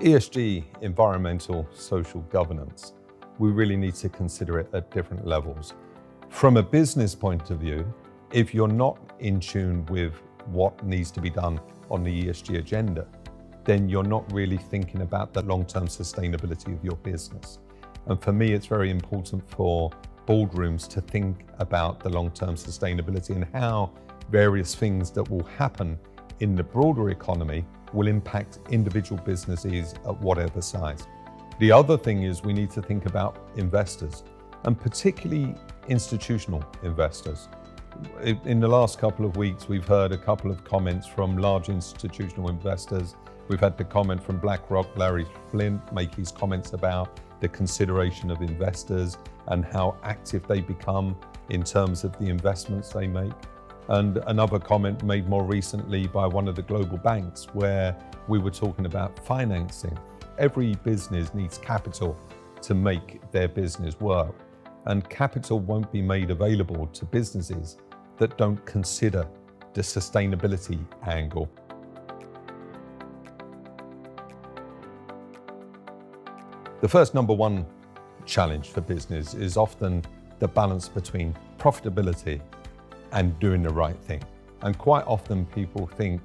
ESG, environmental, social governance, we really need to consider it at different levels. From a business point of view, if you're not in tune with what needs to be done on the ESG agenda, then you're not really thinking about the long-term sustainability of your business. And for me, it's very important for boardrooms to think about the long-term sustainability and how various things that will happen in the broader economy will impact individual businesses at whatever size. The other thing is we need to think about investors, and particularly institutional investors. In the last couple of weeks, we've heard a couple of comments from large institutional investors. We've had the comment from BlackRock, Larry Flint, make his comments about the consideration of investors and how active they become in terms of the investments they make. And another comment made more recently by one of the global banks where we were talking about financing. Every business needs capital to make their business work, and capital won't be made available to businesses that don't consider the sustainability angle. The first number one challenge for business is often the balance between profitability and doing the right thing. And quite often people think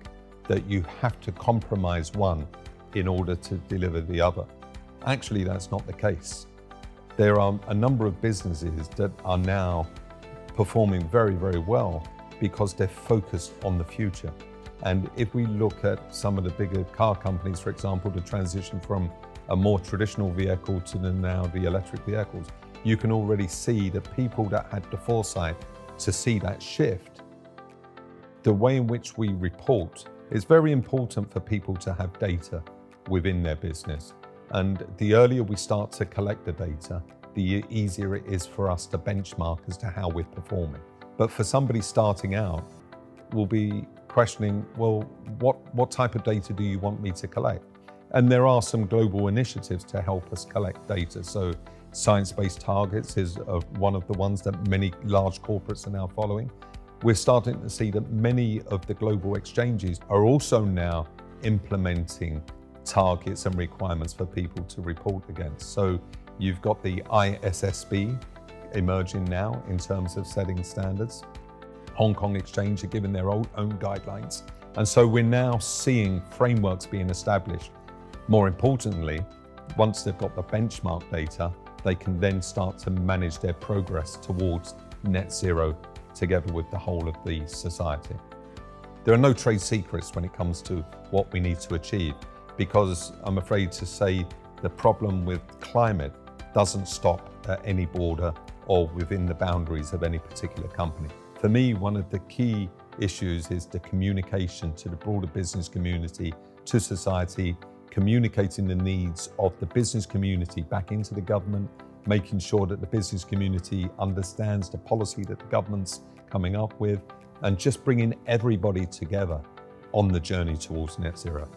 that you have to compromise one in order to deliver the other. Actually, that's not the case. There are a number of businesses that are now performing very, very well because they're focused on the future. And if we look at some of the bigger car companies, for example, the transition from a more traditional vehicle to now the electric vehicles, you can already see that people that had the foresight to see that shift. The way in which we report is very important for people to have data within their business. And the earlier we start to collect the data, the easier it is for us to benchmark as to how we're performing. But for somebody starting out, we'll be questioning, well, what type of data do you want me to collect? And there are some global initiatives to help us collect data. So science-based targets is one of the ones that many large corporates are now following. We're starting to see that many of the global exchanges are also now implementing targets and requirements for people to report against. So you've got the ISSB emerging now in terms of setting standards. Hong Kong Exchange are giving their own guidelines. And so we're now seeing frameworks being established. More importantly, once they've got the benchmark data, they can then start to manage their progress towards net zero together with the whole of the society. There are no trade secrets when it comes to what we need to achieve, because I'm afraid to say the problem with climate doesn't stop at any border or within the boundaries of any particular company. For me, one of the key issues is the communication to the broader business community, to society, communicating the needs of the business community back into the government, making sure that the business community understands the policy that the government's coming up with, and just bringing everybody together on the journey towards net zero.